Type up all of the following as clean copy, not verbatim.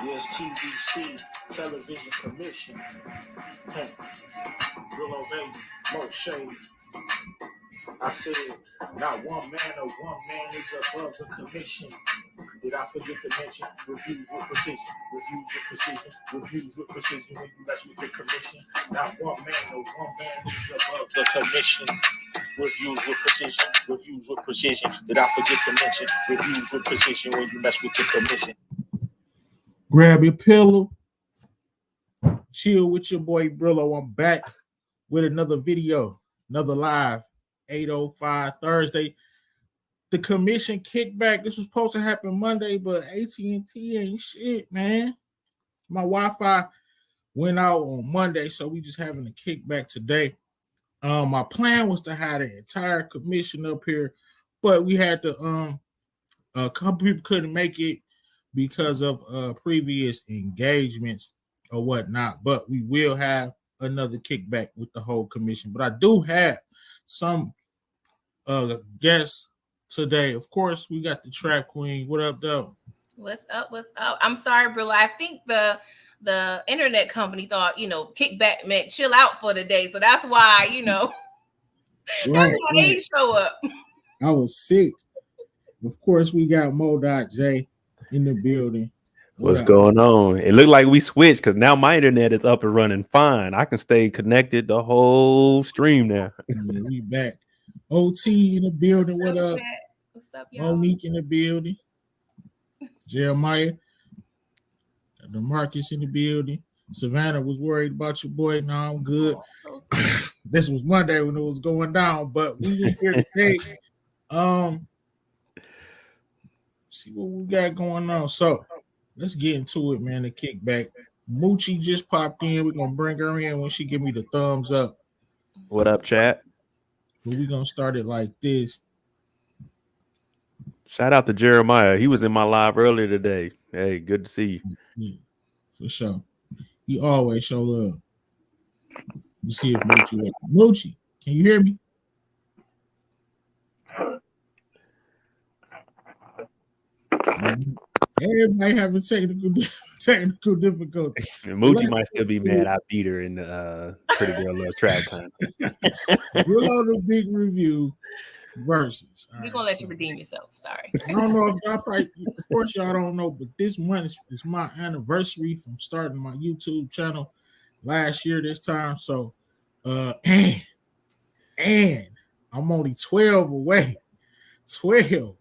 There's TVC, Television Commission. Hey, Willow Baby, Mo Shady. I said, not one man or one man is above the commission. Did I forget to mention reviews with precision? Reviews with precision. Reviews with precision when you mess with the commission. Not one man or one man is above the commission. Reviews with precision. Reviews with precision. Did I forget to mention reviews with precision when you mess with the commission? Grab your pillow. Chill with your boy Brillo. I'm back with another video, another live, 8:05 Thursday. The commission kickback. This was supposed to happen Monday, but AT&T ain't shit, man. My Wi-Fi went out on Monday, so we just having a kickback today. My plan was to have the entire commission up here, but we had to a couple people couldn't make it because of previous engagements or whatnot. But we will have another kickback with the whole commission. But I do have some guests today. Of course, we got the Trap Queen. What up, though? What's up? What's up? I'm sorry, Brillo. I think the internet company thought, kickback meant chill out for the day. So that's why, that's why they show up. I was sick. Of course, we got Mo.J in the building. What's going on? It looked like we switched because now my internet is up and running fine. I can stay connected the whole stream now. Yeah, we back. OT in the building. What up? What's up, y'all? Monique in the building. Jeremiah. The Marcus in the building. Savannah was worried about your boy. No, I'm good. This was Monday when it was going down, but we were here today. See what we got going on. So let's get into it, man. The kickback. Moochie just popped in. We're gonna bring her in when she give me the thumbs up. What up, chat? But we're gonna start it like this. Shout out to Jeremiah. He was in my live earlier today. Hey, good to see you. Yeah, for sure. He always show love. You see if Moochie. Moochie, can you hear me? Everybody having technical difficulty. Moochie might still be mad I beat her in the Pretty Girl Love Track time. We're on the big review versus. We're gonna let you redeem yourself. Sorry. I don't know if y'all probably, of course, y'all don't know, but this month is my anniversary from starting my YouTube channel last year this time. So, and I'm only 12 away. 12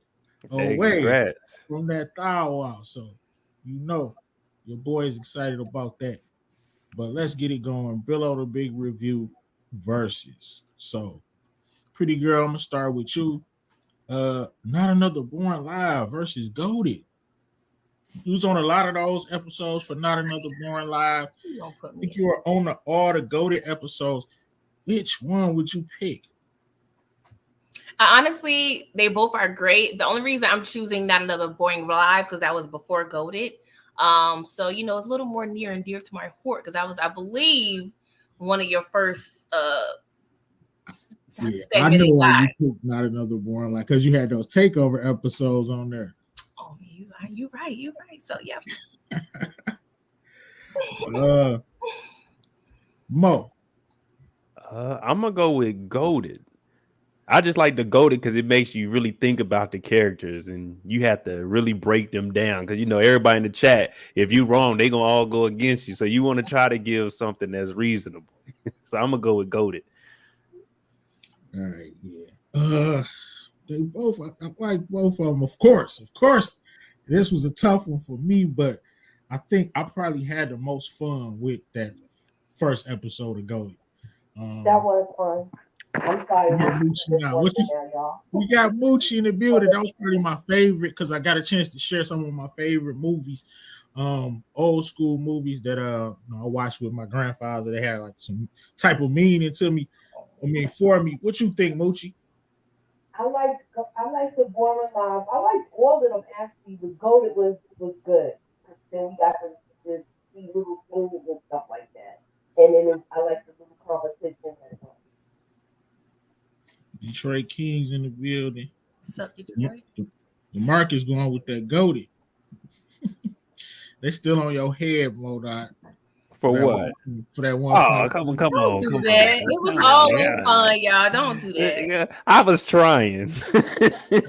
away from that thaw out. So, your boy is excited about that. But let's get it going. Below the big review versus. So, Pretty Girl, I'm gonna start with you. Not Another Born Live versus Goated. You was on a lot of those episodes for Not Another Born Live. I think you were on all the Goated episodes. Which one would you pick? Honestly, they both are great. The only reason I'm choosing Not Another Boring Live because that was before Goated. So it's a little more near and dear to my heart because that was, I believe, one of your first I know why you picked Not Another Born Live because you had those takeover episodes on there. Oh, you're right. So yeah. Mo. I'm gonna go with Goated. I just like the Goated because it makes you really think about the characters and you have to really break them down because everybody in the chat, if you're wrong, they're gonna all go against you. So you want to try to give something that's reasonable. So I'm gonna go with Goated. All right, yeah. They both, I like both of them. Of course. This was a tough one for me, but I think I probably had the most fun with that first episode of Goated. That was fun. I'm sorry. We got Moochie in the building. That was probably my favorite because I got a chance to share some of my favorite movies, old school movies that I watched with my grandfather. They had like some type of meaning to me. For me. What you think, Moochie? I like the Born Live. I like all of them actually. The Goated was good. Then we got the little things and stuff like that. And then I like the little competition as well. Detroit Kings in the building. What's up, Detroit? The Marcus going with that Goated. They still on your head, Modot. For what? For that one Oh, point. come Don't on, do come that. on, It was come all on, in fun, y'all. Don't do that. yeah. I was trying. It I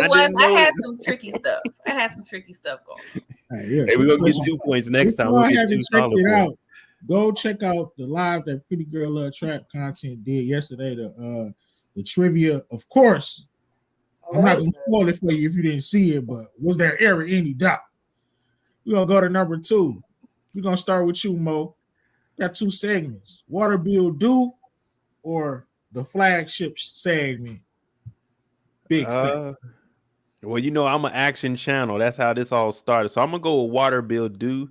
was. didn't I know. had some tricky stuff. going. Hey, yeah. Hey, we're gonna get 2 points next If time. We'll y'all get haven't 2 checked solid it points. out, go check out the live that Pretty Girl Love Trap content did yesterday. The trivia, of course. I'm not gonna spoil it for you if you didn't see it, but was there ever any doubt? We're gonna go to number 2. We're gonna start with you, Mo. Got 2 segments: Water Bill Do or the flagship segment, Big Fat. Well, I'm an action channel. That's how this all started. So I'm gonna go with Water Bill Do,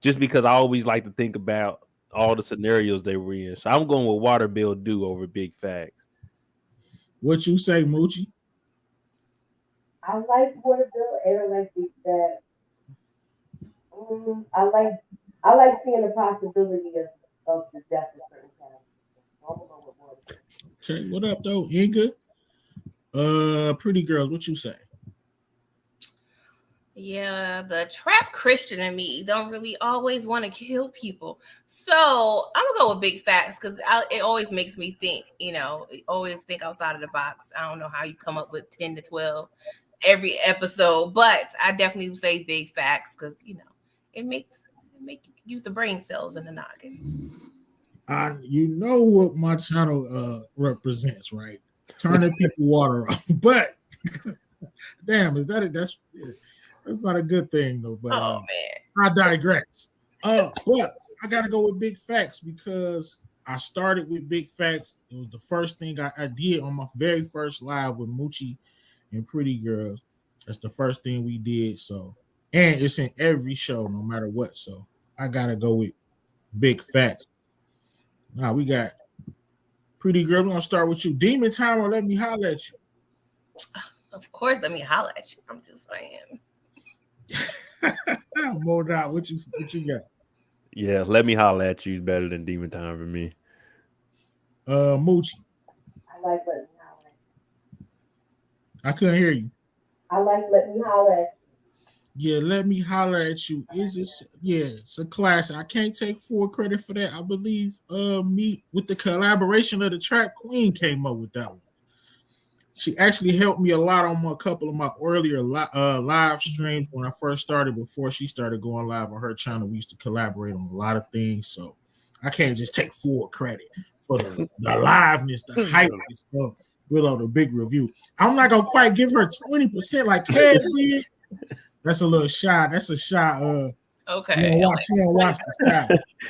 just because I always like to think about all the scenarios they were in. So I'm going with Water Bill Do over Big Facts. What you say, Moochie? I like Water Bill and I like Big Fat. I like seeing the possibility of the death of certain characters. So I'm gonna go with Water Bill. Okay, what up though, Inga? Pretty Girls, what you say? Yeah, the trap Christian in me don't really always want to kill people. So I'm gonna go with Big Facts because it always makes me think, always think outside of the box. I don't know how you come up with 10 to 12 every episode, but I definitely say Big Facts because, it make you use the brain cells in the noggins. You know what my channel represents, right? Turning people water off. But damn, is that it? That's not a good thing though. But man, I digress. But I gotta go with Big Facts because I started with Big Facts. It was the first thing I did on my very first live with Moochie and Pretty Girls. That's the first thing we did. So, and it's in every show, no matter what. So I gotta go with Big Facts. Now we got Pretty Girl. We're gonna start with you. Demon Time or Let Me Holler at You. Of course, let me holler at you. I'm just saying. Modot, what you got? Yeah, Let Me Holler at You is better than Demon Time for me. Moochie. I like Let Me Holler. I couldn't hear you. I like Let Me Holler at You. Yeah, Let Me Holler at You. It's a classic. I can't take full credit for that. I believe me with the collaboration of the Track Queen came up with that one. She actually helped me a lot on a couple of my earlier live streams when I first started. Before she started going live on her channel, we used to collaborate on a lot of things. So I can't just take full credit for the liveness, the hype stuff. Willow, the big review. I'm not gonna quite give her 20% like Kev did. That's a little shy. That's a shy. Okay. You don't watch the shy.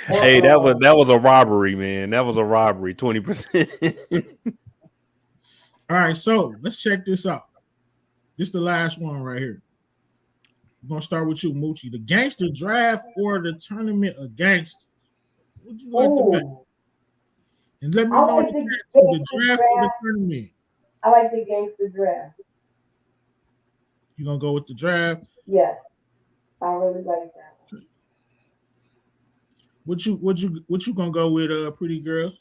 Hey, that was a robbery, man. That was a robbery. 20%. All right, so let's check this out. This is the last one right here. We're gonna start with you, Moochie. The gangster draft or the tournament of gangsters? Would you like to bet? And let me know the draft or the tournament. I like the gangster draft. You gonna go with the draft? Yes, I really like that. What you gonna go with, Pretty Girls?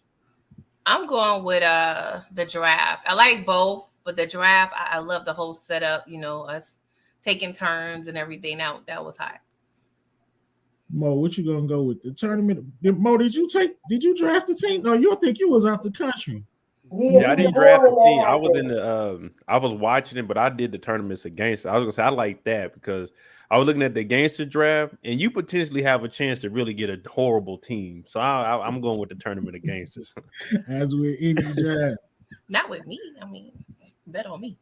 I'm going with the draft. I like both, but the draft, I love the whole setup, us taking turns and everything. That was hot. Mo, what you gonna go with? The tournament? Mo, did you draft the team? No, you don't think you was out the country. Yeah, I didn't draft the team. I was in the I was watching it, but I did the tournaments against. I was gonna say I like that because I was looking at the gangster draft, and you potentially have a chance to really get a horrible team. So I'm going with the tournament of gangsters. As with any draft. Not with me. I mean, bet on me.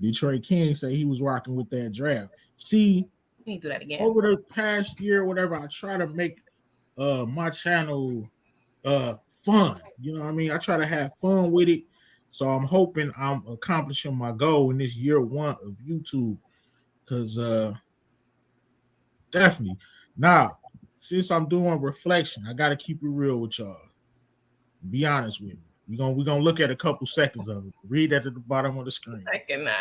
Detroit King say he was rocking with that draft. See, we need to do that again. Over the past year, whatever, I try to make my channel fun. You know what I mean? I try to have fun with it. So I'm hoping I'm accomplishing my goal in this year 1 of YouTube. Because definitely. Now, since I'm doing reflection, I got to keep it real with y'all. Be honest with me. We're gonna look at a couple seconds of it. Read that at the bottom of the screen. I cannot.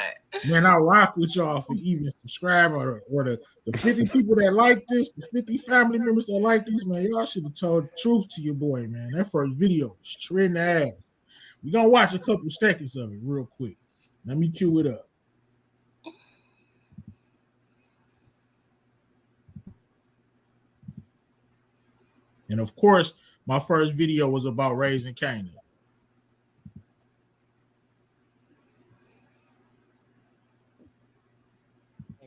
Man, I rock with y'all for even subscribing or the 50 people that like this, the 50 family members that like this, man. Y'all should have told the truth to your boy, man. That first video is trending ass. We're gonna watch a couple seconds of it real quick. Let me cue it up. And of course, my first video was about raising Canaan.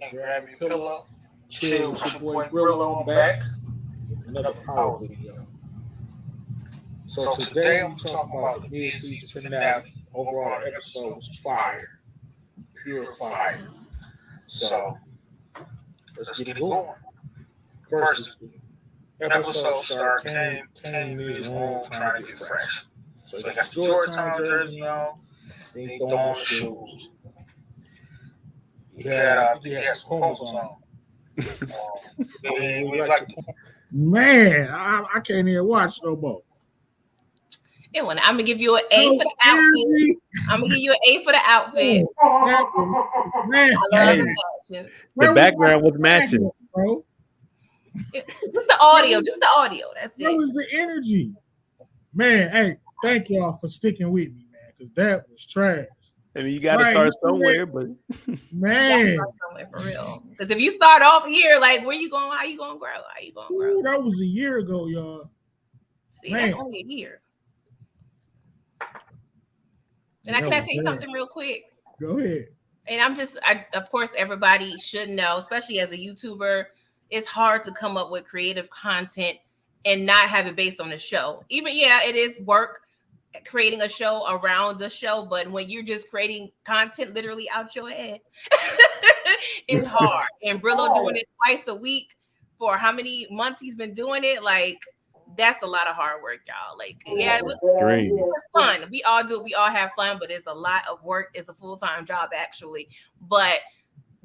And grab your pillow, chill with your boy Brillo on back. Another power video. So today I'm talking about the mid-season finale. Overall, the episode was fire. Pure fire. So let's get it going. First, the episode started. Kane in his room trying to get fresh. So he got the Georgetown jersey on. Then he throwing on the shoes. He had some Pumas on. Man, I can't even watch no more. I'm gonna give you an A for the outfit. I'm gonna give you an A for the outfit. Man, I love the background was matching, bro. Just the audio, That's it. That was the energy, man. Hey, thank y'all for sticking with me, man, because that was trash. I mean, you got to start somewhere, but man, somewhere for real. Because if you start off here, like, where you going? How you gonna grow? Ooh, that was a year ago, y'all. See, man. That's only a year. And can I say something real quick? Go ahead. And of course, everybody should know, especially as a YouTuber, it's hard to come up with creative content and not have it based on the show. Even, it is work creating a show around the show, but when you're just creating content literally out your head, it's hard. And Brillo doing it twice a week for how many months he's been doing it, like, that's a lot of hard work, y'all. Like, it was fun. We all do. We all have fun, but it's a lot of work. It's a full-time job, actually. But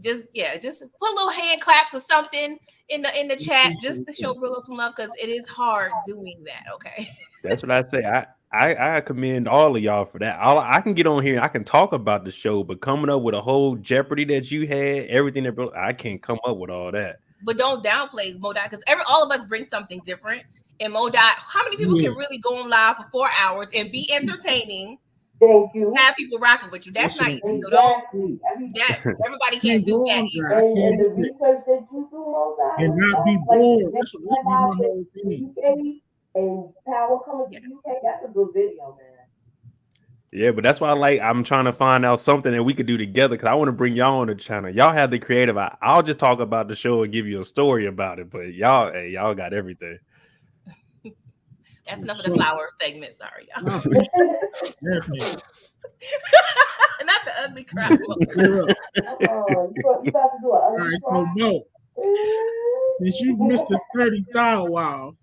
just put little hand claps or something in the chat just to show Brillo some love, because it is hard doing that. Okay. That's what I say. I commend all of y'all for that. I can get on here, I can talk about the show, but coming up with a whole Jeopardy that you had, everything that I can't come up with all that. But don't downplay Mo Dot, because all of us bring something different. And Mo Dot, how many people can really go on live for 4 hours and be entertaining? Thank you. Have people rocking with you. That's not easy. So everybody can't do that either. And the research that you do, Mo Dot, and not be bored. That's my whole thing. And Power coming to UK, that's a good video, man. Yeah, but that's why I'm trying to find out something that we could do together, because I want to bring y'all on the channel. Y'all have the creative. I'll just talk about the show and give you a story about it, but y'all got everything. That's enough of the flower segment. Sorry, y'all. Not the ugly crowd. You about to do all right, so Mo, since you missed the 30,000 wow.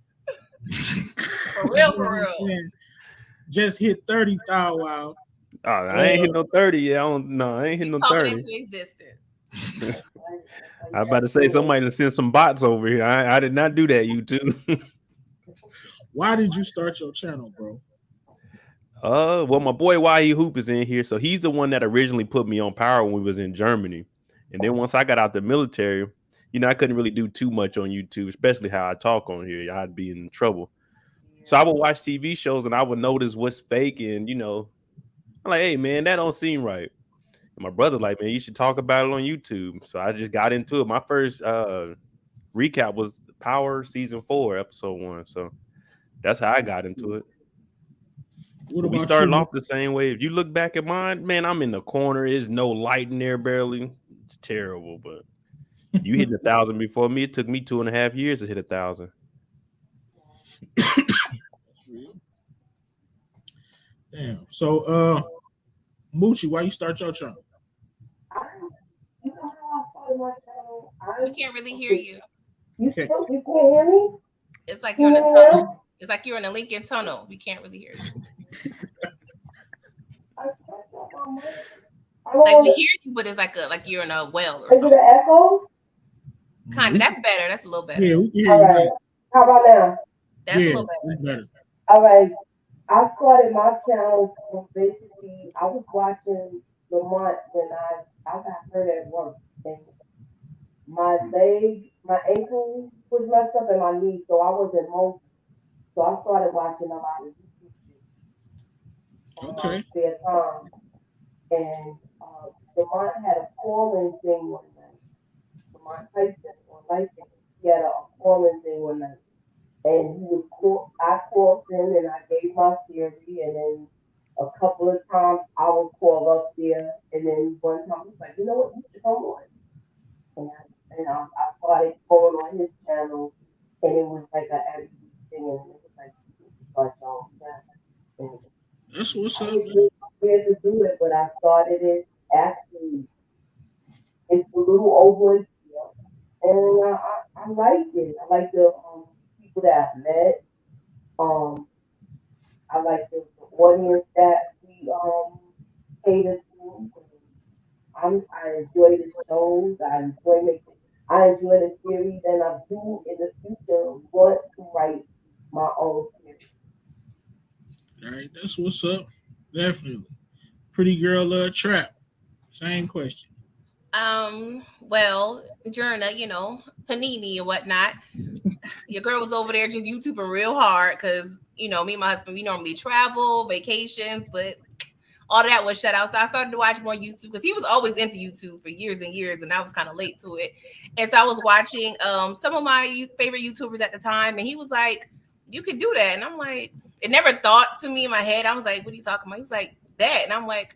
For real. Just hit 30,000 wow. Oh, I ain't hit no 30 yet. I ain't hit no 30. Into existence. I was about to say somebody to send some bots over here. I did not do that, YouTube. Why did you start your channel, bro? Well, my boy YE Hoop is in here, so he's the one that originally put me on Power when we was in Germany. And then once I got out the military, I couldn't really do too much on YouTube, especially how I talk on here. I'd be in trouble. So I would watch TV shows and I would notice what's fake, and I'm like, hey man, that don't seem right. And my brother's like, man, you should talk about it on YouTube. So I just got into it. My first recap was Power Season 4, Episode 1. So that's how I got into it. We started off the same way. If you look back at mine, man, I'm in the corner. There's no light in there barely. It's terrible, but you hit 1,000 before me. It took me 2.5 years to hit 1,000. Damn. So, Moochie, why you start your channel? You know how I started my channel? We can't really hear you. You can't hear me? It's like you're in a tunnel. It's like you're in a Lincoln tunnel. We can't really hear you. Like we hear you, but it's like you're in a well or something. Is it an echo? Kind of. That's better. That's a little better. Yeah, we can hear you. Right. How about now? That's a little better. All right. I started my channel basically. I was watching Lamont when I got hurt at work, and my ankle was messed up, and my knee, so I wasn't mobile. So I started watching a lot of YouTube shit on my spare time, and Lamont had a calling thing one night. Lamont Tyson on Life, he had a calling thing one night, and he was cool. I called him and I gave my theory, and then a couple of times I would call up there, and then one time he was like, you know what, you should come on, and I started going on his channel, and it was like a every week thing, and it was like you need to start your own channel. And That's what's I up. was really scared to do it, but I started it. Actually, it's a little over a year, and I like it. I like the people that I've met. Um, I like the audience that we cater to. I enjoy the shows. I enjoy the series, and I do in the future want to write my own series. All right, that's what's up. Definitely. Pretty girl trap. Same question. Well, Journa, Panini and whatnot. Your girl was over there just YouTubing real hard because me and my husband, we normally travel, vacations, but all that was shut out. So I started to watch more YouTube because he was always into YouTube for years and years, and I was kind of late to it. And so I was watching some of my favorite YouTubers at the time, and he was like, "You could do that," and I'm like, it never thought to me in my head. I was like, "What are you talking about?" He was like, "That," and I'm like,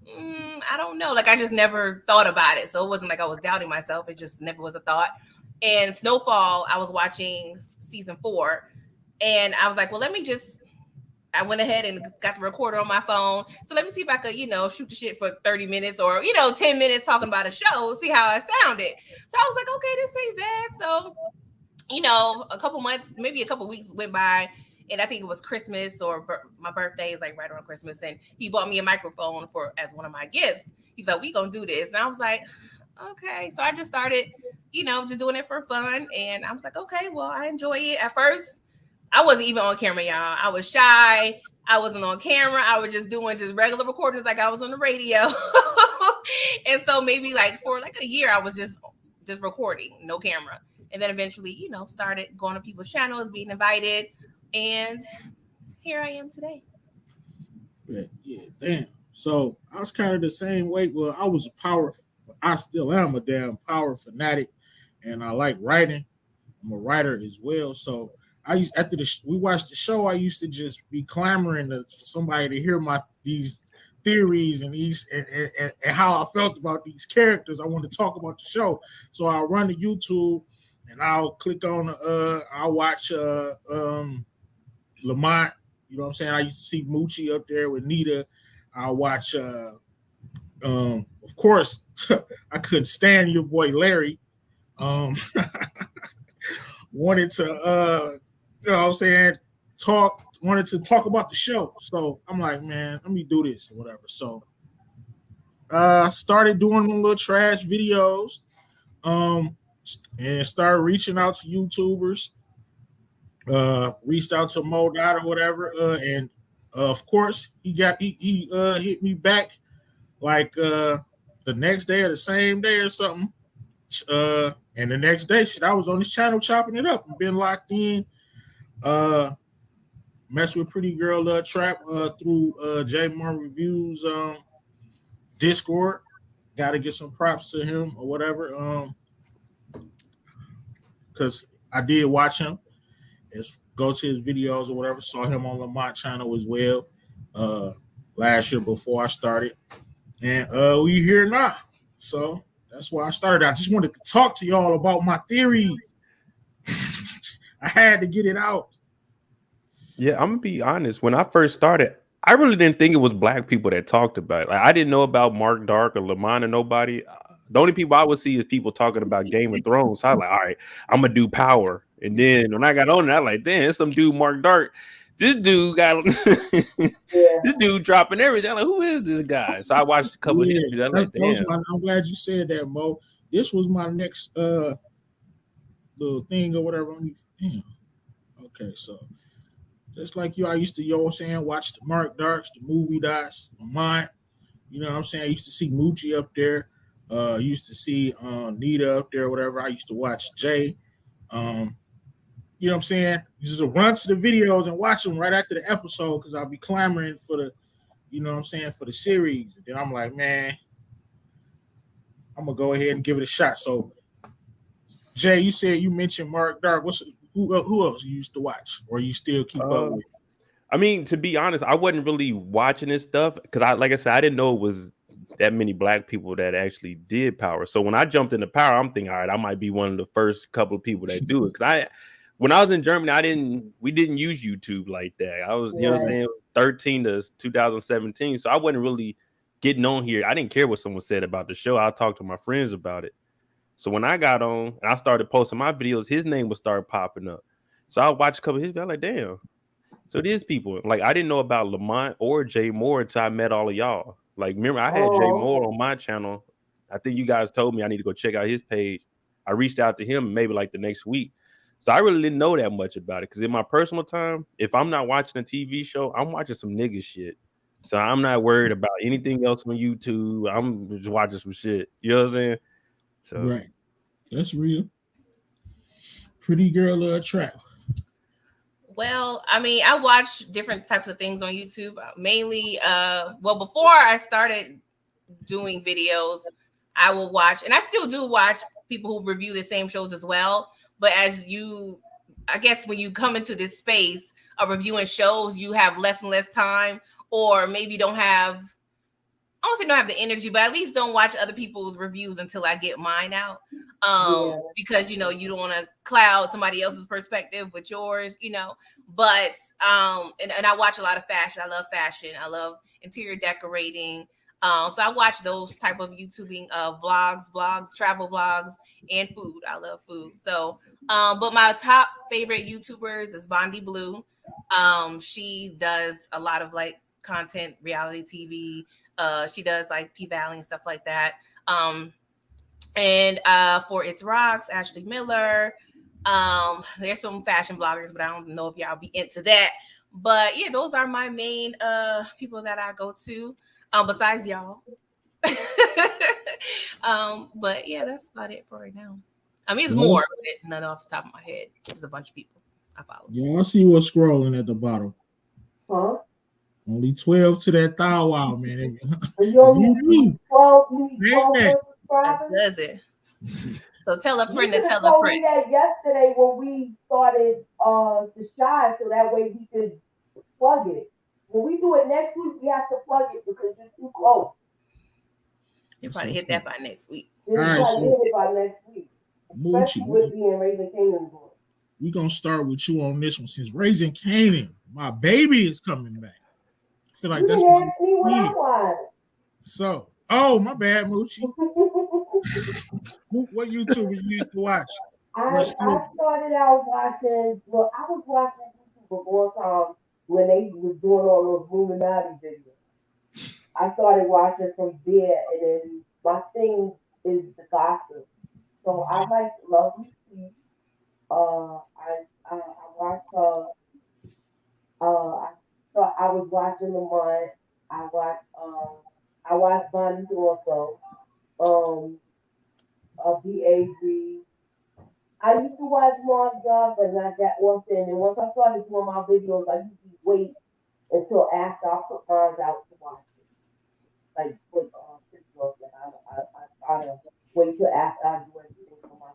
I don't know. Like I just never thought about it, so it wasn't like I was doubting myself. It just never was a thought. And Snowfall, I was watching season 4, and I was like, well, let me just I went ahead and got the recorder on my phone. So let me see if I could, shoot the shit for 30 minutes or, 10 minutes talking about a show, see how it sounded. So I was like, okay, this ain't bad. So, a couple months, maybe a couple weeks went by. And I think it was Christmas or my birthday is like right around Christmas. And he bought me a microphone as one of my gifts. He's like, we gonna do this. And I was like, okay. So I just started, just doing it for fun. And I was like, okay, well, I enjoy it. At first, I wasn't even on camera, y'all. I was shy. I wasn't on camera. I was just doing just regular recordings like I was on the radio. And so maybe like for like a year, I was just recording, no camera. And then eventually, started going to people's channels, being invited. And here I am today. Yeah, damn. So I was kind of the same way. Well, I still am a damn power fanatic, and I like writing. I'm a writer as well. So I used after we watched the show, I used to just be clamoring for somebody to hear these theories and and how I felt about these characters. I want to talk about the show, so I'll run to YouTube and I'll click on I'll watch Lamont. You know what I'm saying? I used to see Moochie up there with Nita. I'll watch of course I couldn't stand your boy Larry. Wanted to you know what I'm saying, wanted to talk about the show. So I'm like, man, let me do this or whatever. So started doing them little trash videos, and started reaching out to YouTubers, reached out to Mo Dot or whatever, and of course he hit me back like the next day or the same day or something. And the next day, shit, I was on his channel chopping it up and been locked in. Mess with Pretty Girl Trap through J Mar Reviews Discord. Got to give some props to him or whatever. Because I did watch him. Go to his videos or whatever. Saw him on Lamont channel as well last year before I started. And we here now. So that's why I started. I just wanted to talk to y'all about my theories. I had to get it out. Yeah, I'm gonna be honest. When I first started, I really didn't think it was black people that talked about it. Like, I didn't know about Mark Dark or Lamont or nobody. The only people I would see is people talking about Game of Thrones. So I was like, all right, I'm gonna do Power. And then when I got on it, I was like, damn, some dude Mark Dark. This dude got this dude dropping everything. I'm like, who is this guy? So I watched a couple of his videos. I'm like, damn. I'm glad you said that, Mo. This was my next little thing or whatever. Damn. Okay, so just like you, I used to, you know what I'm saying, watch the Mark Darks, the movie dots, Lamont. You know what I'm saying? I used to see Moochie up there. Used to see Nita up there, whatever. I used to watch Jay. You know what I'm saying? Just run to the videos and watch them right after the episode because I'll be clamoring for the, you know what I'm saying, for the series. And then I'm like, man, I'm gonna go ahead and give it a shot. So, Jay, you said you mentioned Mark Dark. Who else you used to watch or you still keep up with? I mean, to be honest, I wasn't really watching this stuff because like I said, I didn't know it was that many black people that actually did power. So when I jumped into power, I'm thinking, all right, I might be one of the first couple of people that do it. Because when I was in Germany, we didn't use YouTube like that. I was, you know what I'm saying, 13 to 2017. So I wasn't really getting on here. I didn't care what someone said about the show. I talked to my friends about it. So when I got on and I started posting my videos, his name would start popping up. So I watched a couple of his videos. I'm like, damn. So these people, like, I didn't know about Lamont or Jay Moore until I met all of y'all. Like, remember, I had Jay Moore on my channel. I think you guys told me I need to go check out his page. I reached out to him maybe like the next week. So I really didn't know that much about it. Because in my personal time, if I'm not watching a TV show, I'm watching some nigga shit. So I'm not worried about anything else on YouTube. I'm just watching some shit. You know what I'm saying? So right. That's real. Pretty girl trap. Well, I mean, I watch different types of things on YouTube. Mainly, before I started doing videos, I will watch, and I still do watch people who review the same shows as well. But I guess when you come into this space of reviewing shows, you have less and less time, or maybe don't have, I don't say don't have the energy, but at least don't watch other people's reviews until I get mine out. Because you don't want to cloud somebody else's perspective with yours, But and I watch a lot of fashion. I love fashion. I love interior decorating. So I watch those type of YouTubing blogs, travel vlogs, and food. I love food. So, but my top favorite YouTubers is Bondi Blue. She does a lot of like content, reality TV. She does like P Valley and stuff like that. And for It's Rocks, Ashley Miller. There's some fashion bloggers, but I don't know if y'all be into that. But yeah, those are my main people that I go to. Besides y'all. But yeah, that's about it for right now. I mean, it's more, but none off the top of my head. There's a bunch of people I follow. Yeah, I see what's scrolling at the bottom. Huh? Only 12 to that thou wow, man. You only 12 subscribers? That does it. So tell a friend to tell a friend. You that yesterday when we started the shy, so that way we could plug it. When we do it next week, we have to plug it because you're too close. You'll probably hit that by next week. You'll probably hit it by next week. Especially with being Raising Canaan. We're going to start with you on this one. Since Raising Canaan, my baby is coming back. I feel like you that's my me what I want. So, my bad, Moochie. What YouTubers you used to watch? I started out watching, I was watching YouTube for one time when they was doing all those Illuminati videos. I started watching from there, and then my thing is the gossip. So I like Lovely Tea. I watched I was watching the one. I watched Bonnie also. BAG. I used to watch more stuff, but not that often. And once I started doing my videos, I usually wait until after I put mine out to watch it. Like with TikTok, I wait till after I do everything for my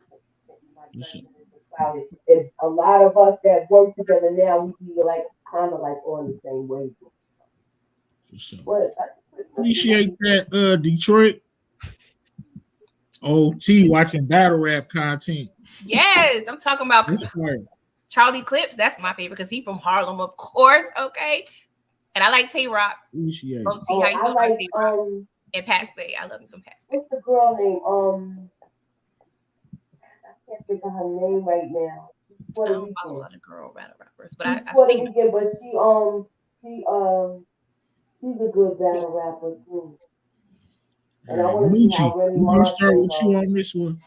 and a lot of us that work together now, we be like kind of like on the same wave. For sure. Appreciate that, Detroit. OT watching battle rap content. Yes, I'm talking about Charlie Clips. That's my favorite because he's from Harlem, of course. Okay, and I like Tay Rock. Appreciate OT, how you feel about Tay Rock? And Pat Stay. I love me some Pat Stay. What's the girl name? I can't think of her name right now. I don't follow a lot of girl battle rappers, but I've seen her. But she's a good battle rapper too. And I want to see how really we're gonna start with you on this one.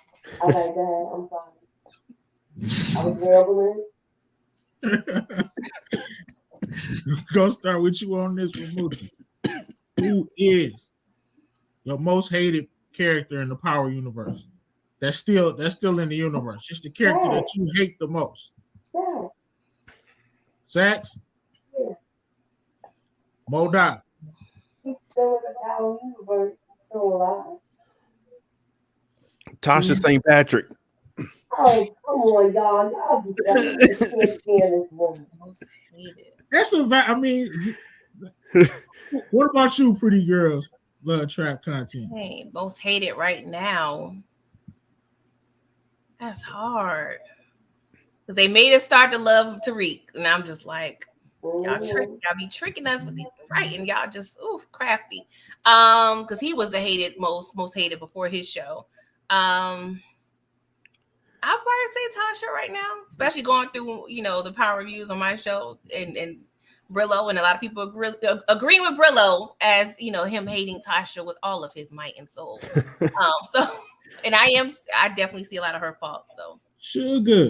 I like that. I'm sorry. I was rambling. We're gonna start with you on this one, Moochie. Who is your most hated character in the Power universe? That's still in the universe. Just the character that you hate the most. Yeah. Sax? Yeah. Moda. He's still in the Power universe. Still alive. Tasha St. Patrick. Oh, come on, y'all. I just can't stand this woman. Most hated. That's I mean, what about you, pretty girls? Love trap content. Hey, most hated right now. That's hard. Because they made us start to love Tariq. And I'm just like, y'all be tricking us with these writing. Y'all just crafty. Because he was the most hated before his show. I'll probably say Tasha right now, especially going through, the power reviews on my show and Brillo, and a lot of people agreeing with Brillo as, him hating Tasha with all of his might and soul. So, and I definitely see a lot of her faults. So Sugar.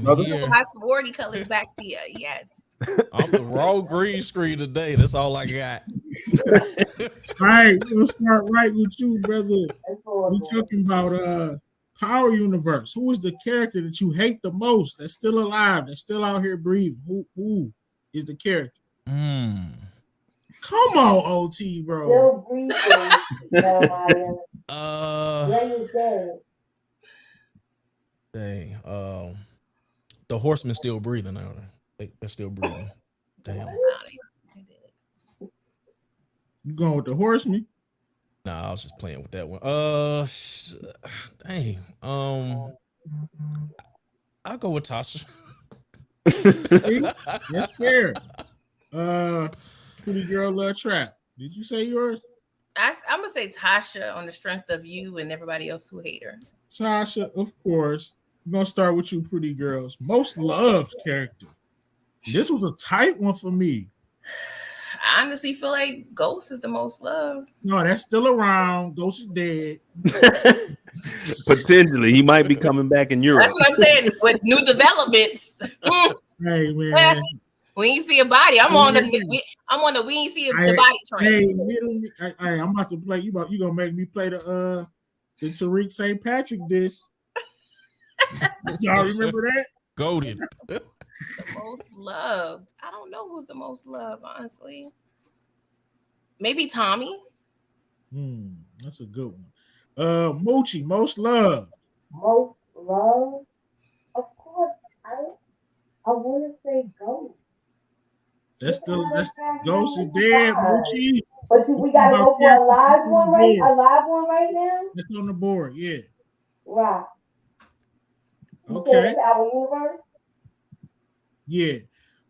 My sorority colors back there. Yes. I'm the raw green screen today. That's all I got. All right, we'll start right with you, brother. We talking about Power Universe. Who is the character that you hate the most? That's still alive. That's still out here breathing. Who is the character? Come on, OT, bro. Still breathing, Jeremiah. Dang. The Horseman's still breathing now. They're still breathing. Damn. You going with the Horseman? Nah, I was just playing with that one. Dang. I'll go with Tasha. That's fair. Pretty girl love trap. Did you say yours? I'm gonna say Tasha on the strength of you and everybody else who hate her. Tasha, of course. We're gonna start with you, pretty girls. Most loved character. This was a tight one for me. I honestly feel like Ghost is the most loved. No, that's still around. Ghost is dead. Potentially, he might be coming back in Europe. That's what I'm saying. With new developments. Hey man, we ain't see a body. I'm on the we ain't see the body train. Hey, I'm about to play. You gonna make me play the Tariq St. Patrick disc? Y'all remember that? Goated. The most loved. I don't know who's the most loved, honestly. Maybe Tommy. That's a good one. Moochie, most loved. Most loved? Of course, I want to say Ghost. That's Ghost is dead, Moochie. But we gotta go for a live one, right? A live one right now? It's on the board, yeah. Right. Okay. Power Universe? Yeah.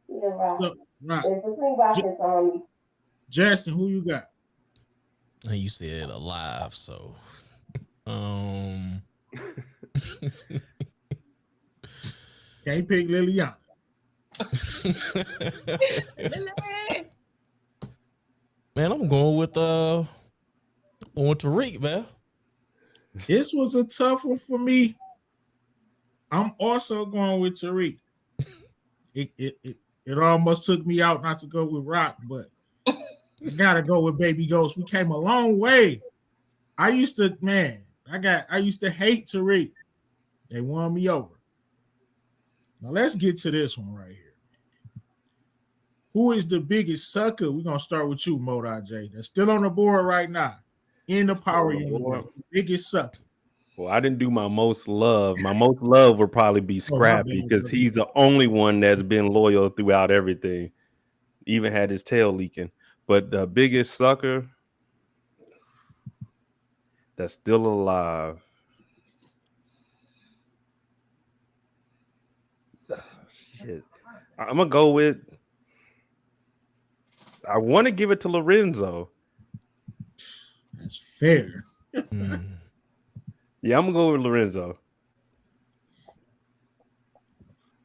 Yeah, right. So, right. It's between Rockets Army. Justin, who you got? You said alive, so Can't pick Liliana. Man, I'm going with Tariq, man. This was a tough one for me. I'm also going with Tariq. It almost took me out not to go with Rock, but I gotta go with Baby Ghost. We came a long way. I used to hate Tariq. They won me over. Now let's get to this one right here. Who is the biggest sucker? We're gonna start with you, Modai J. That's still on the board right now. In the Power Universe. Biggest sucker. Well, I didn't do my most love. My most love would probably be Scrappy because he's the only one that's been loyal throughout everything. Even had his tail leaking. But the biggest sucker that's still alive. Shit. I'm going to go with, I want to give it to Lorenzo. That's fair. Yeah, I'm going to go with Lorenzo.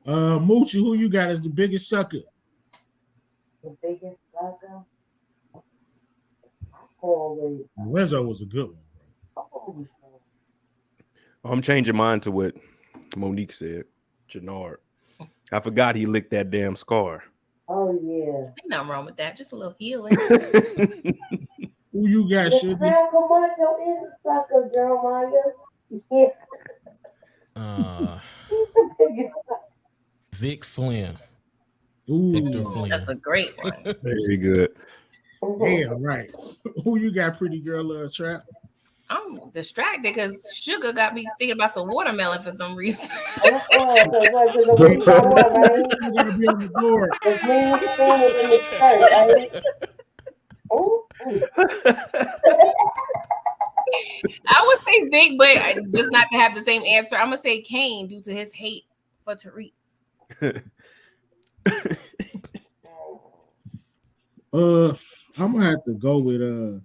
Moochie, who you got as the biggest sucker? The biggest sucker? Lorenzo was a good one, bro. I'm changing mine to what Monique said. Jannard. I forgot he licked that damn scar. Oh, yeah. Ain't nothing wrong with that. Just a little healing. Who you got, Sugar? Crown Camacho is a sucker, Jeremiah. Vic Flynn. Victor Flynn. That's a great one. Very good. Yeah, right. Who you got, pretty girl trap? I'm distracted because Sugar got me thinking about some watermelon for some reason. Because the way you got on, right? You gotta be on the board. The green spoon was in the skirt, right? Oh, I would say Vic, but just not to have the same answer. I'm gonna say Kane due to his hate for Tariq. I'm gonna have to go with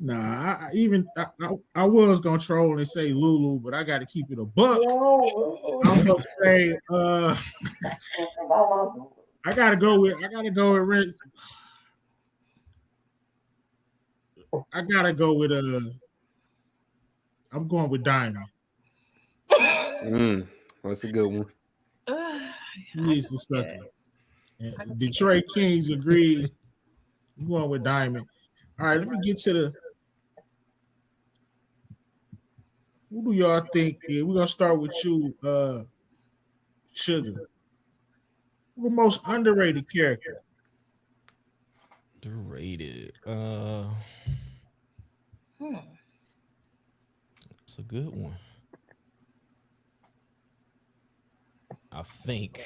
Nah, I was gonna troll and say Lulu, but I got to keep it a buck. I'm gonna say I gotta go with Rich. I gotta go with I'm going with Diamond. That's a good one. He needs to suck it. Detroit Kings agreed. I'm going with Diamond. All right, let me get to the. Who do y'all think? We're gonna start with you, Sugar. Who the most underrated character? Underrated. It's a good one. I think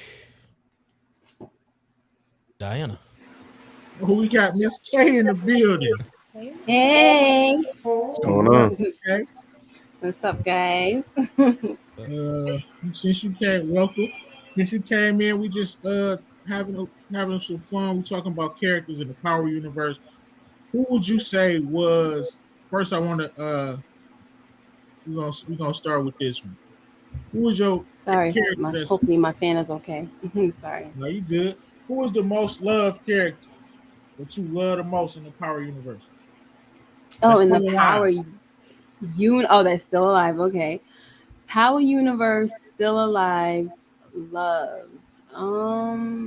Diana. Who we got? Miss K in the building. Hey, What's going on? Okay. what's up, guys? Since you came, welcome. Since you came in, we just having some fun. We're talking about characters in the Power Universe. Who would you say was first? I want to we're gonna start with this one. Who was your Sorry, character? hopefully my fan is okay. Sorry. No, you good. Who was the most loved character that you love the most in the Power Universe? Oh, in the Power Oh, that's still alive. Okay. Power Universe still alive. Loved. Oh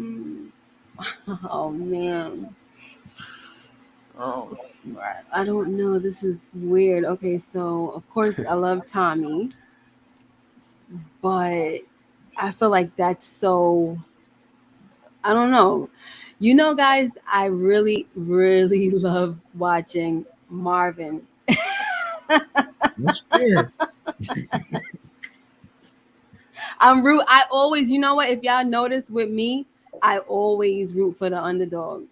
man. Oh, smart. I don't know. This is weird. Okay, so of course I love Tommy, but I feel like that's so. I don't know. You know, guys, I really, really love watching Marvin. That's fair. I always, you know what? If y'all notice with me, I always root for the underdog.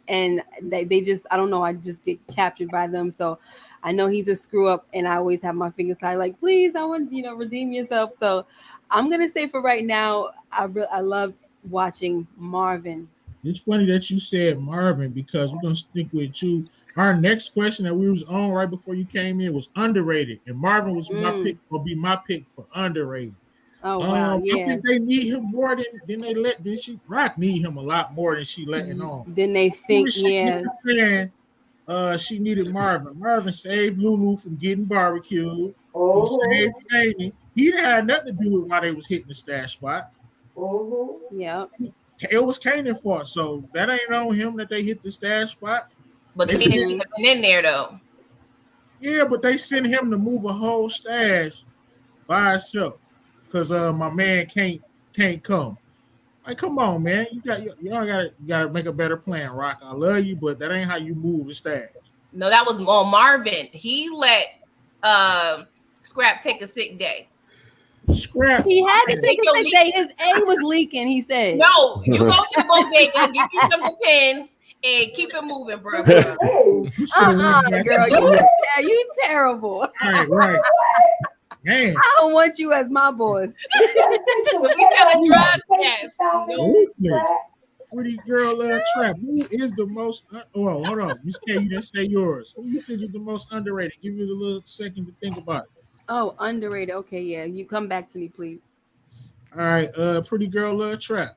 And they just, I don't know, I just get captured by them. So I know he's a screw up, and I always have my fingers tied, like, please, I want, redeem yourself. So I'm going to say for right now, I love watching Marvin. It's funny that you said Marvin because we're gonna stick with you. Our next question that we was on right before you came in was underrated, and Marvin was my pick. Will be my pick for underrated. Oh wow! Yeah. I think they need him more than they let. Then she Rock need him a lot more than she letting on. Then they think, yeah. She needed Marvin. Marvin saved Lulu from getting barbecued. Oh. He saved Amy. He didn't have nothing to do with why they was hitting the stash spot. Yeah. It was Kanan's fault, so that ain't on him that they hit the stash spot. But Kanan should have been in there though. Yeah, but they sent him to move a whole stash by himself because my man can't come. Like, come on, man, y'all gotta make a better plan, Rock. I love you, but that ain't how you move the stash. No, that was on Marvin. He let Scrap take a sick day. Scrap. He had to take a sick day. His A was leaking, he said. No, you go to the bodega, get you some Depends, and keep it moving, bro. Girl, you terrible. Right. Man. I don't want you as my boss. We selling drugs, yes. Pretty girl trap. Who is the most? Hold on, Miss K, you didn't say yours. Who you think is the most underrated? Give you a little second to think about it. Oh, underrated. Okay, yeah. You come back to me, please. All right, pretty girl trap.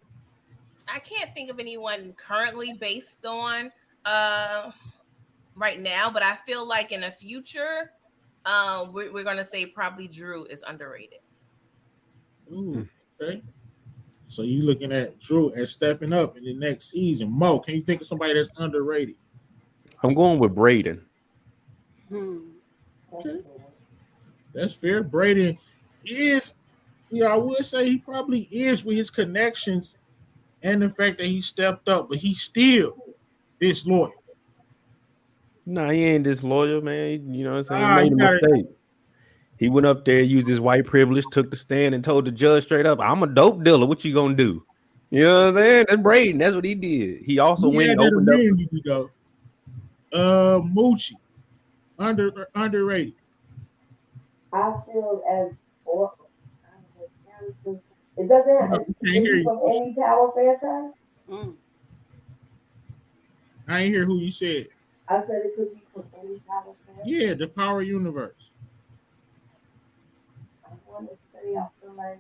I can't think of anyone currently based on right now, but I feel like in the future, we're gonna say probably Drew is underrated. Ooh, okay. So you looking at Drew as stepping up in the next season. Mo, can you think of somebody that's underrated? I'm going with Braden. Okay. That's fair. Braden is, I would say he probably is with his connections and the fact that he stepped up, but he's still disloyal. Nah, he ain't disloyal, man. You know what I'm saying? He You made a got it. mistake. He went up there, used his white privilege, took the stand, and told the judge straight up, "I'm a dope dealer. What you gonna do?" You know what I'm saying? That's Braden. That's what he did. He also He went had and that opened up. immunity though. Moochie, underrated. I feel as or it doesn't. Hold up, It we can't could hear be you. from any Power franchise. Mm. I ain't hear who you said. I said it could be from any Power franchise. Yeah, the Power Universe. I want to say I feel like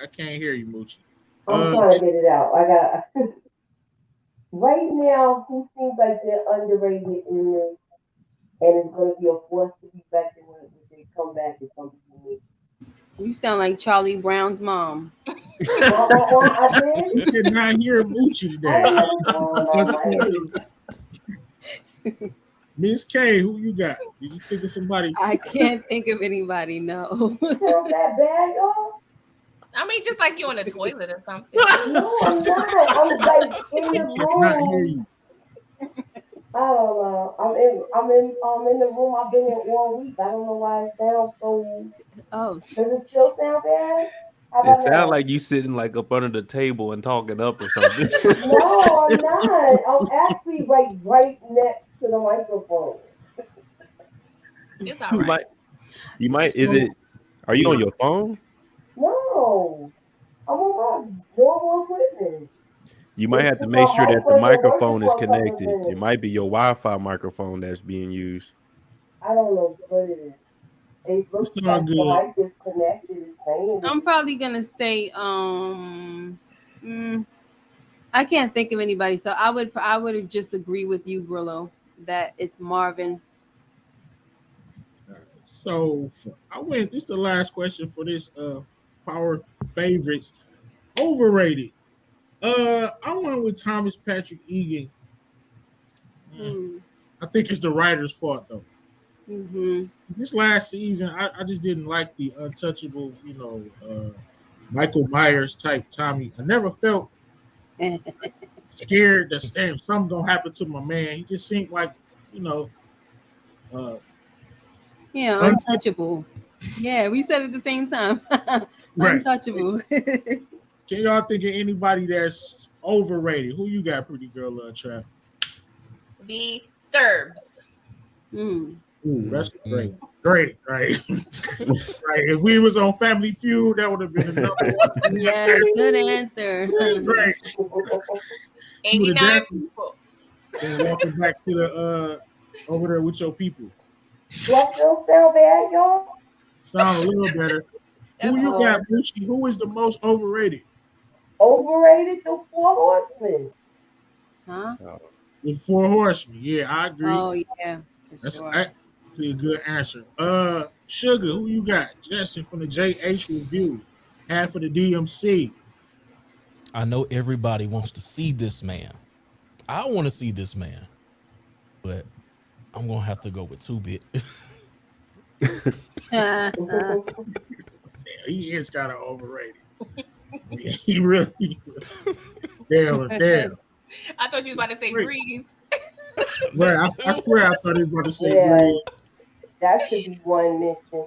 I can't hear you, Moochie. I'm trying to get it out. I got right now. Who seems like they're underrated in this, and it's going to be a force to be reckoned with if they come back to something unique. You sound like Charlie Brown's mom. I did. You did not hear Moochie I today. didn't sound that way. Miss K, who you got? Did you think of somebody? I can't think of anybody. No. Sound that bad, y'all? I mean, just like you in the toilet or something. No, I'm not. I'm like in the I cannot hear room. you. I don't know. I'm in the room. I've been in all week. I don't know why it sounds so. Oh, Does it still sound bad? How It about sounds now? like you sitting like up under the table and talking up or something. No, I'm not. I'm actually like right next to the microphone. It's all you right. might, you might. Is So, it? Are you on your phone? No, I'm on my normal equipment. You might have to It's make my sure mic that the wasn't working microphone is for a couple of connected. It minutes. might be your Wi-Fi microphone that's being used. I don't know what it is. It it's looks all like the good. mic is connected. It's saying I'm it. probably gonna say I can't think of anybody, so I would just agree with you, Grillo, that it's Marvin. So I went. This is the last question for this Power favorites. Overrated. I went with Thomas Patrick Egan. Mm. I think it's the writer's fault though. Mm-hmm. This last season, I just didn't like the untouchable, Michael Myers type Tommy. I never felt scared that something gonna happen to my man. He just seemed like, you know, uh, Yeah, untouchable. Yeah, we said it at the same time. right. Untouchable. Can y'all think of anybody that's overrated? Who you got, pretty girl, Trap? The Sturbs. Mm. Ooh, that's great. Great, right? Right. If we was on Family Feud, that would have been the number one. Yeah, good answer. Great. 89 people. And walking back to the over there with your people. Do I still sound bad, y'all? Sound a little better. Who you got, Um, Bucci? Who is the most overrated? Overrated the Four Horsemen. Huh? The Four Horsemen. Yeah, I agree. Oh yeah, for That's sure. actually a good answer. Sugar, who you got? Justin from the JH Review. Half of the DMC. I know everybody wants to see this man. I want to see this man, but I'm gonna have to go with 2-Bit. Damn, he is kind of overrated. He really. Damn. I thought you was about to say Breeze. Right, I swear I thought he was about to say Yeah, Green. that should be one mission.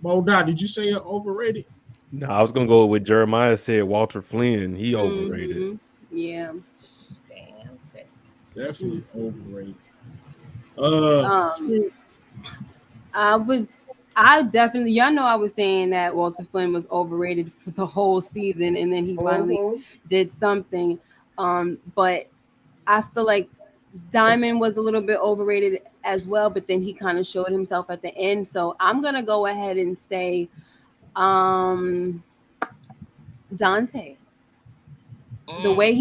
Moda, did you say you're overrated? No, I was gonna go with Jeremiah said Walter Flynn. He overrated. Mm-hmm. Yeah. Damn. Definitely overrated. I definitely, y'all know I was saying that Walter Flynn was overrated for the whole season, and then he finally did something. But I feel like Diamond was a little bit overrated as well, but then he kind of showed himself at the end. So I'm gonna go ahead and say Dante. The way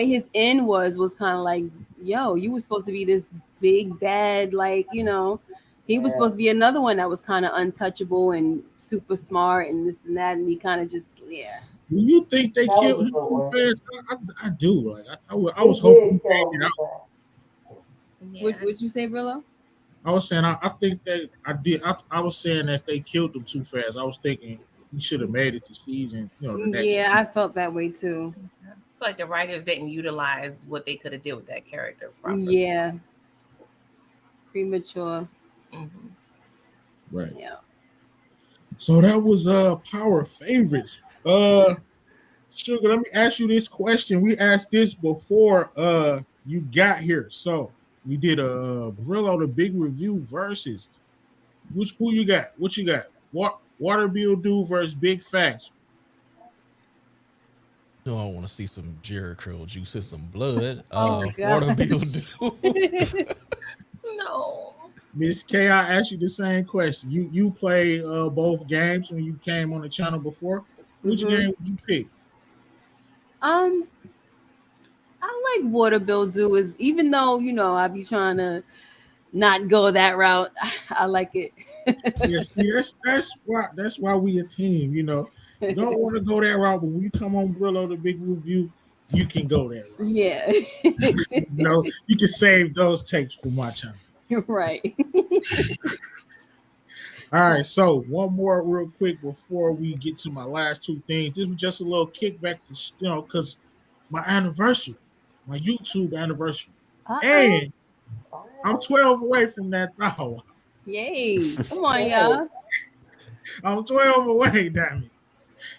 his end was kind of like, yo, you were supposed to be this big bad, like, he was supposed to be another one that was kind of untouchable and super smart and this and that, and he kind of just, yeah. Do you think they killed him too fast? I do. Like I was hoping he made it out. Yes. What'd you say, Brillo? I was saying I think that I did. I was saying that they killed him too fast. I was thinking he should have made it to season. The next. Yeah, I felt that way too. feel like the writers didn't utilize what they could have did with that character properly. Yeah. Premature. Mhm. Right. Yeah. So that was power favorites. Sugar, let me ask you this question. We asked this before you got here. So we did a Brillo the Big Review versus. Who you got? What you got? Water Bill Do versus Big Facts. No, I want to see some Jerry curl juice and some blood. Oh, Water gosh. Bill do. No. Miss K, I asked you the same question. You play both games when you came on the channel before. Which Mhm. game would you pick? I like water bill do is even though I be trying to not go that route. I like it. Yes, that's why we a team. You don't want to go that route, but when you come on Brillo the Big Review, you can go that route. Yeah. You can save those tapes for my channel. Right. All right, so one more real quick before we get to my last two things. This was just a little kickback to because my anniversary, my YouTube anniversary, Uh-oh. and I'm 12 away from that hour. Yay. Come on, y'all. I'm 12 away, damn it.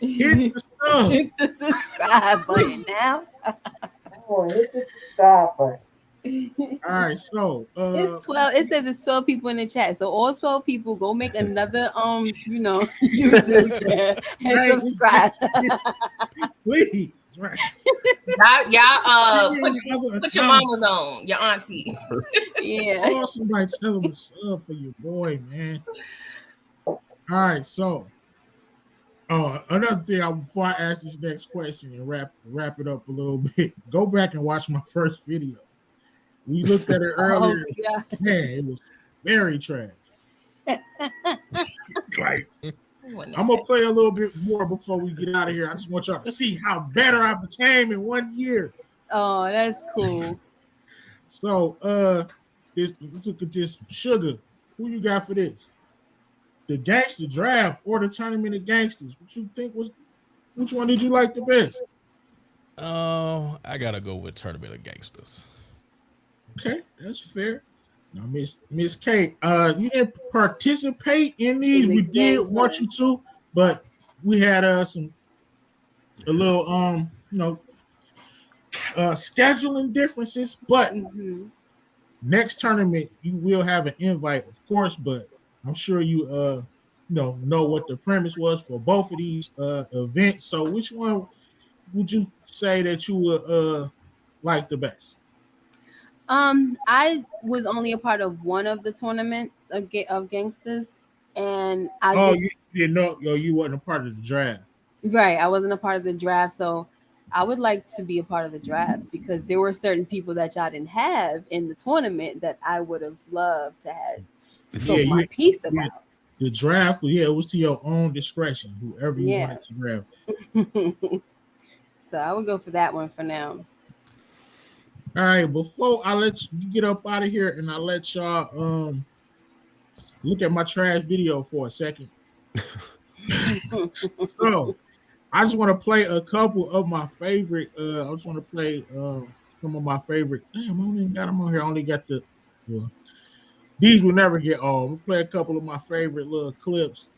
Hit the sub. Hit the subscribe button now. Come on, hit the subscribe button. All right, so It's 12. It says it's 12 people in the chat. So all 12 people go make another YouTube channel and Right, subscribe. please, right. Y'all put your mamas on, your auntie. Yeah. Oh, somebody tell him a sub for your boy, man. All right, so another thing, before I ask this next question and wrap it up a little bit, go back and watch my first video. We looked at it earlier. Oh, God. Man, it was very trash. Like, I'm gonna play a little bit more before we get out of here. I just want y'all to see how better I became in 1 year. Oh, that's cool. So, let's look at this. Sugar, who you got for this? The gangster draft or the tournament of gangsters? What you think was? Which one did you like the best? Oh, I gotta go with Tournament of Gangsters. Okay, that's fair. Now, Miss K, you didn't participate in these. We did want you to, but we had a little scheduling differences. But next tournament you will have an invite, of course. But I'm sure you know what the premise was for both of these events. So which one would you say that you would like the best? I was only a part of one of the tournaments of gangsters, and you didn't know, you wasn't a part of the draft. Right, I wasn't a part of the draft, so I would like to be a part of the draft because there were certain people that y'all didn't have in the tournament that I would have loved to have spoke my piece about. The draft, it was to your own discretion, whoever you wanted to draft. So I would go for that one for now. All right, before I let you get up out of here and I let y'all look at my trash video for a second. So I just want to play a couple of my favorite. I just want to play some of my favorite. Damn, I don't even got them on here. I only got the. These will never get old. We'll play a couple of my favorite little clips.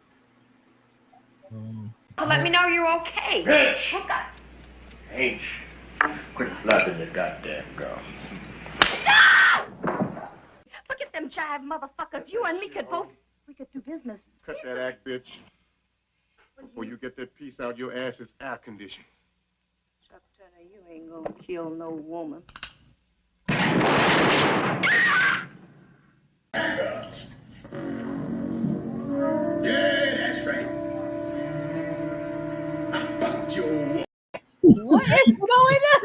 Let me know you're okay. Bitch! What the? H. Quit flapping the goddamn girl. No! Look at them jive motherfuckers. You and me could both. We could do business. Cut that act, bitch. Before you get that piece out, your ass is air conditioned. Chuck Turner, you ain't gonna kill no woman. Yeah, that's right. I fucked your. What is going on?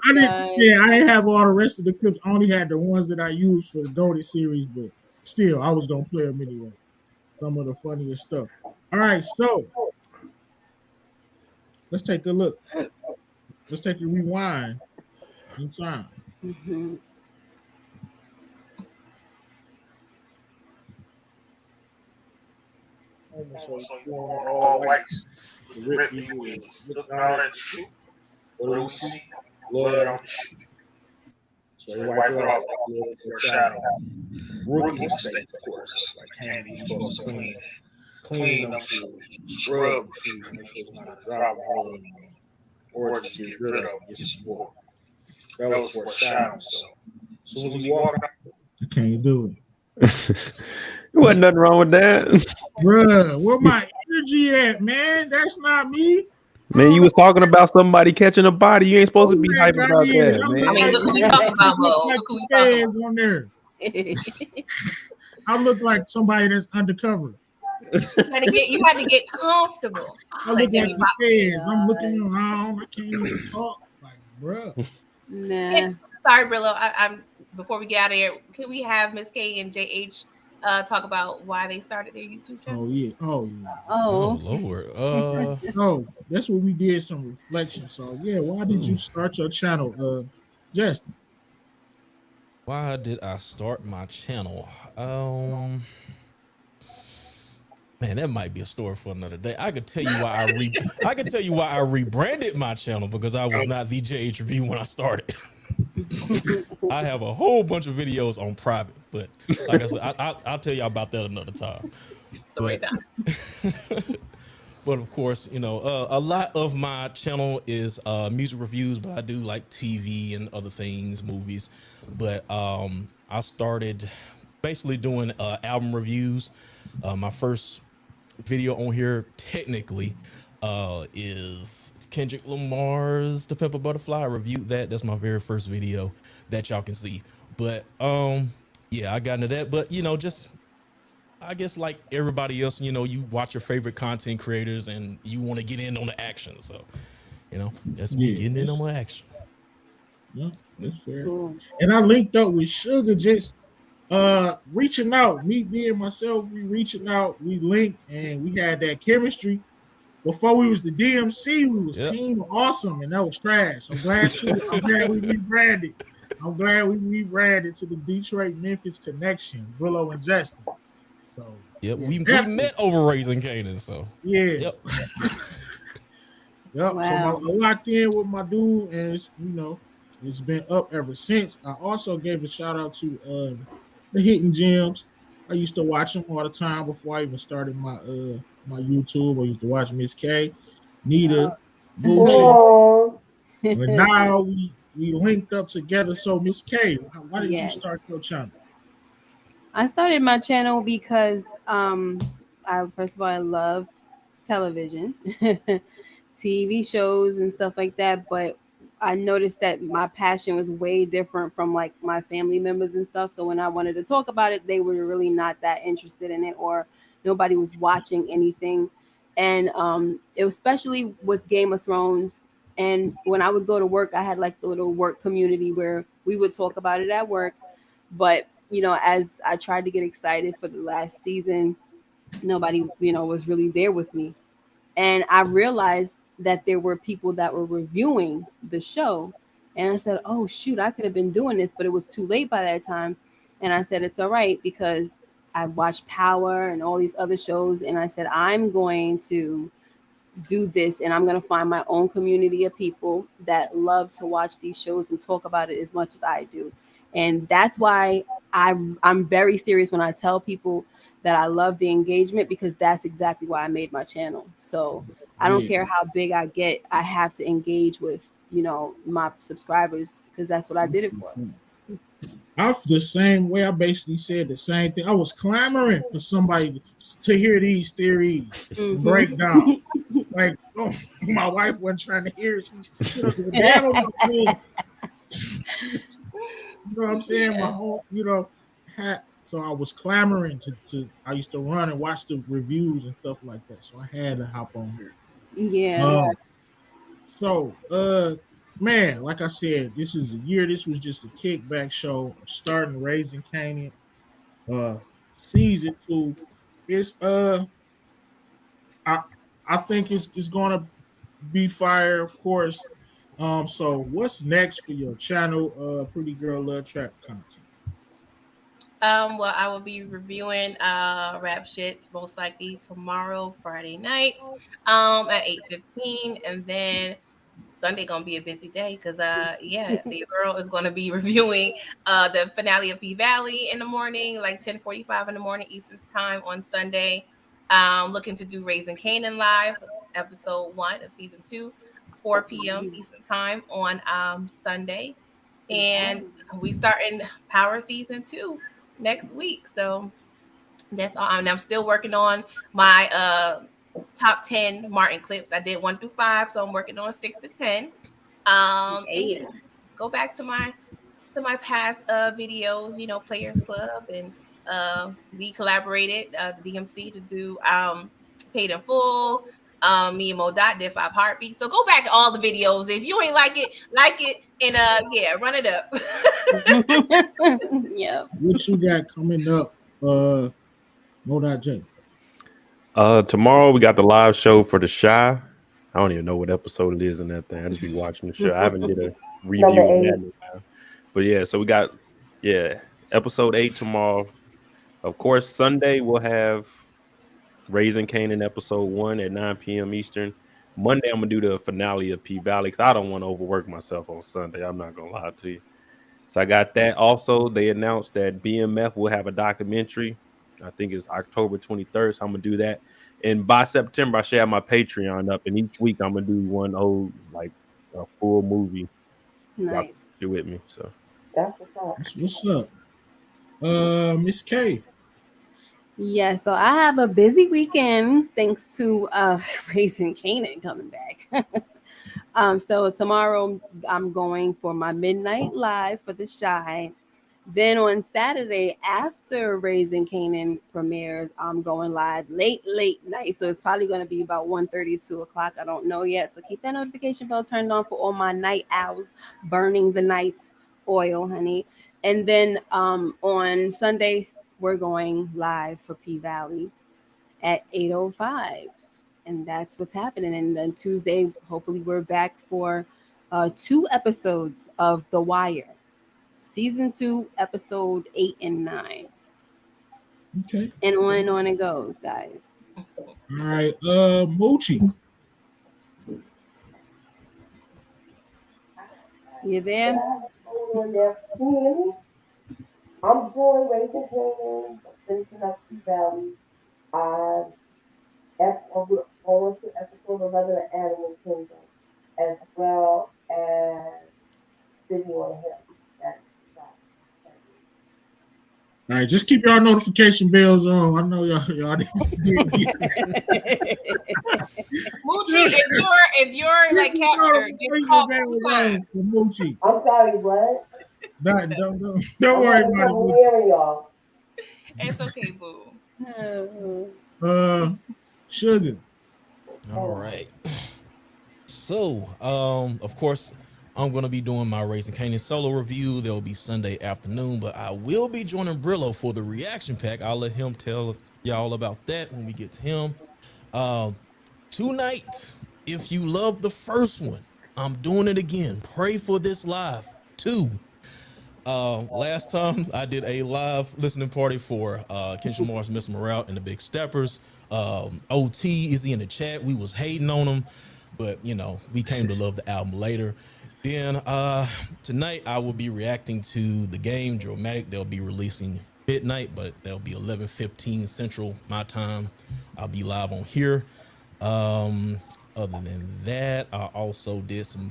I didn't have all the rest of the clips. I only had the ones that I used for the Goated series, but still, I was gonna play them anyway. Some of the funniest stuff. All right, so let's take a look. Let's take a rewind in time. woman, so you threw on all whites. The rip you is looking all at the shoe. What do we see? Blood on the shoe. So he wiped it off for a shadow. Rookie mistake, of course. Like Candy, you're supposed to clean them shoes, scrub them shoes, make sure it's not a drop of blood in them, or just get rid of them, get some more. That was for a shadow. So as soon as he walked out, you can't do it. There wasn't nothing wrong with that. Bruh, where my energy at, man? That's not me. Man, you was talking about somebody catching a body. You ain't supposed to be hyped about that, man. I mean, look who we talking about, Mo. Look who we talking about. On there. I look like somebody that's undercover. You had to get comfortable. I look like the feds. I'm looking around. I can't even talk. Like, bro. Nah. Sorry, Brillo. I'm before we get out of here. Can we have Miss K and JH talk about why they started their YouTube channel? Oh yeah. Oh yeah. Oh Lord. No, that's what we did. Some reflection. So yeah, why did you start your channel, Justin? Why did I start my channel? Man, that might be a story for another day. I could tell you why I rebranded my channel, because I was not the JH Review when I started. I have a whole bunch of videos on private, but like I said, I'll tell y'all about that another time. Story time. But of course, you know, a lot of my channel is music reviews, but I do like TV and other things, movies. But I started basically doing album reviews. My first video on here technically is Kendrick Lamar's "To Pimp a Butterfly." I reviewed that. That's my very first video that y'all can see. But yeah, I got into that. But you know, just I guess like everybody else, you know, you watch your favorite content creators and you want to get in on the action. So, you know, that's me getting in on the action. Yeah, that's fair. Cool. And I linked up with Sugar, just reaching out, me being myself, we reaching out, we linked, and we had that chemistry. Before we was the DMC, we was Team Awesome, and that was trash. I'm glad we rebranded. I'm glad we rebranded to the Detroit Memphis Connection, Willow and Justin. So we met over Raising Canaan. So Yep. Wow. So I locked in with my dude, and it's been up ever since. I also gave a shout out to the Hidden Gems. I used to watch them all the time before I even started my my YouTube. I used to watch Miss K, Nita, Gucci. And now we linked up together. So Miss K, why did you start your channel? I started my channel because first of all, I love television, TV shows and stuff like that, but I noticed that my passion was way different from like my family members and stuff. So when I wanted to talk about it, they were really not that interested in it, or nobody was watching anything. And it was especially with Game of Thrones. And when I would go to work, I had like the little work community where we would talk about it at work. But you know, as I tried to get excited for the last season, nobody, was really there with me. And I realized that there were people that were reviewing the show. And I said, oh, shoot, I could have been doing this, but it was too late by that time. And I said, it's all right, because I watched Power and all these other shows. And I said, I'm going to do this, and I'm going to find my own community of people that love to watch these shows and talk about it as much as I do. And that's why I'm very serious when I tell people that I love the engagement, because that's exactly why I made my channel. So I don't care how big I get, I have to engage with, my subscribers, because that's what I did it for. I'm the same way. I basically said the same thing. I was clamoring for somebody to hear these theories break down. Like, my wife wasn't trying to hear it. She doesn't damn about this. You know what I'm saying? My whole, so I was clamoring to I used to run and watch the reviews and stuff like that. So I had to hop on here. Yeah. So, man, like I said, this is a year. This was just a kickback show. Starting Raising Canaan, season 2. It's I think it's gonna be fire, of course. So what's next for your channel, Pretty Girl Love Trap content? Well, I will be reviewing rap shit most likely tomorrow, Friday night, at 8:15, and then Sunday gonna be a busy day because yeah, the girl is gonna be reviewing the finale of P Valley in the morning, like 10:45 in the morning Eastern time on Sunday. Looking to do Raising Canaan live, episode 1 of season 2, 4 p.m. Eastern time on Sunday, and we starting Power season 2 next week. So that's all. And I'm still working on my top 10 Martin clips. I did 1 through 5, so I'm working on 6 to 10. And yeah, go back to my past videos, Players Club, and we collaborated the DMC to do Paid in Full. Me and Mo Dot did 5 Heartbeats. So go back to all the videos. If you ain't like it, and yeah, run it up. Yep. What you got coming up, Mo.J? Tomorrow we got the live show for the Shy. I don't even know what episode it is in that thing. I just be watching the show. I haven't did a review Number of 8. that in a while. But yeah, so we got episode 8 tomorrow. Of course, Sunday we'll have Raising Canaan episode 1 at 9 p.m. Eastern. Monday I'm gonna do the finale of P Valley because I don't want to overwork myself on Sunday. I'm not gonna lie to you. So I got that. Also, they announced that BMF will have a documentary. I think it's October 23rd. So I'm gonna do that. And by September, I should have my Patreon up. And each week I'm gonna do one old like a full movie. Nice. You with me? So That's what's up. That's what's up. Miss K. Yeah, so I have a busy weekend thanks to Raising Canaan coming back. So tomorrow I'm going for my midnight live for the Shy. Then on Saturday, after Raising Canaan premieres, I'm going live late night. So it's probably going to be about 1:30, 2 o'clock. I don't know yet. So keep that notification bell turned on for all my night owls burning the night oil, honey. And then on Sunday, we're going live for P Valley at 8:05. And that's what's happening. And then Tuesday, hopefully, we're back for 2 episodes of The Wire. Season 2, episode 8 and 9. Okay. And on it goes, guys. All right. Mochi. You there? Hold on there. Can you hear me? I'm doing Raising Canaan, finishing up P Valley. We're on to episode 11 of Animal Kingdom, as well as City on a Hill. That's All right, just keep y'all notification bells on. I know y'all didn't Moochie, if you're like captured, just call 2 times. Moochie. I'm sorry, what? Don't worry about it. Hearing y'all. It's okay, boo. Sugar. All right. So, of course, I'm going to be doing my Raising Canaan solo review. There will be Sunday afternoon, but I will be joining Brillo for the reaction pack. I'll let him tell y'all about that when we get to him. Tonight, if you love the first one, I'm doing it again. Pray for this live, 2. Last time I did a live listening party for Kendrick Lamar's Miss Morale and the Big Steppers. OT is in the chat. We was hating on him, but we came to love the album later. Then tonight I will be reacting to the game Dramatic. They'll be releasing midnight, but they'll be 11:15 Central my time. I'll be live on here. Other than that, I also did some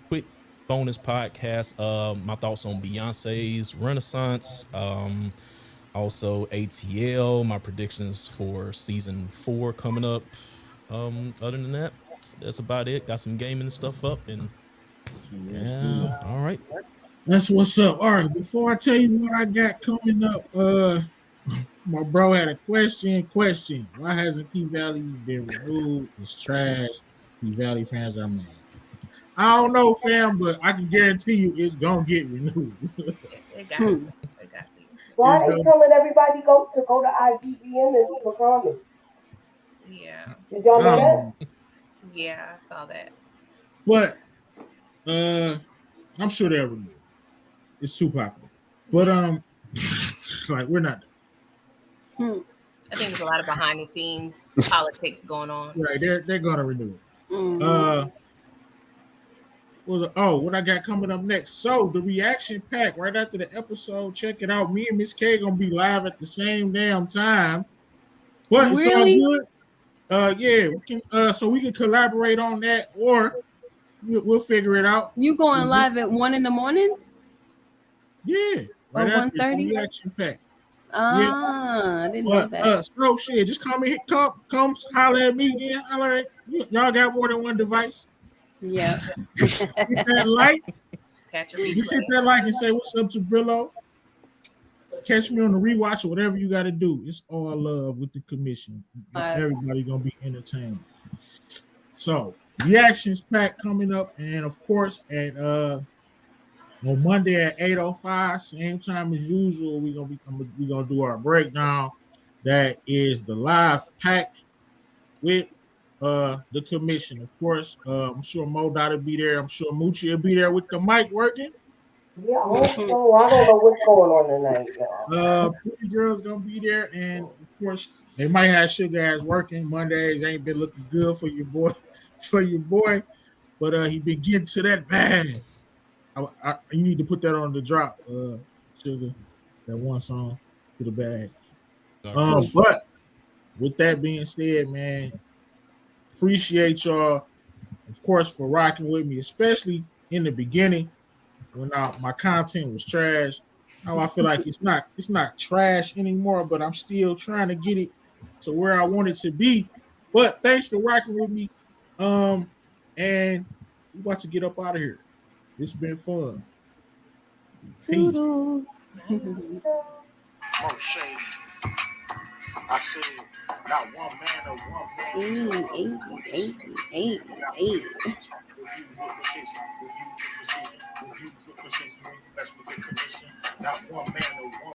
quick bonus podcast. My thoughts on Beyonce's Renaissance. Also ATL, my predictions for season 4 coming up. Other than that, that's about it. Got some gaming stuff up, and yeah, all right. That's what's up. All right, before I tell you what I got coming up, my bro had a question. Why hasn't P Valley been renewed? It's trash. P Valley fans are mad. I don't know, fam, but I can guarantee you it's gonna get renewed. It got to. It got to. Why are they telling everybody go to IGBM and leave a comment? Yeah. Did y'all know that? Yeah, I saw that. But I'm sure they'll renew it. It's too popular. But Like we're not. Hmm. I think there's a lot of behind the scenes politics going on. Right, they're gonna renew it. Mhm. What I got coming up next? So the reaction pack right after the episode. Check it out. Me and Miss K gonna be live at the same damn time, but it's all Really? good. Yeah, we can. So we can collaborate on that, or we'll figure it out. You going live at 1 in the morning Yeah, right or after the 1:30? reaction pack. Yeah, Ah, I didn't know that. so shit, just come holler at me. Then holler at y'all. Got more than one device. Yeah. Hit that like. Catch a Just hit replay. that like and say what's up to Brillo. Catch me on the rewatch or whatever you got to do. It's all love with the commission. Everybody gonna be entertained. So reactions pack coming up, and of course at on Monday at 8:05, same time as usual, we gonna do our breakdown. That is the live pack with the commission. Of course, I'm sure Mo will be there. I'm sure Moochie will be there with the mic working. Yeah, I hope so. I don't know what's going on tonight, y'all. Pretty girl's gonna be there, and of course they might have sugar ass working. Mondays ain't been looking good for your boy, but he been getting to that bag. You need to put that on the drop, sugar. That one song to the bag. But with that being said, man, appreciate y'all, of course, for rocking with me, especially in the beginning when my content was trash. Now I feel like it's not trash anymore, but I'm still trying to get it to where I want it to be. But thanks for rocking with me. And we about to get up out of here. It's been fun. Peace. Toodles. More shade. I said, not one man or one man. Not one man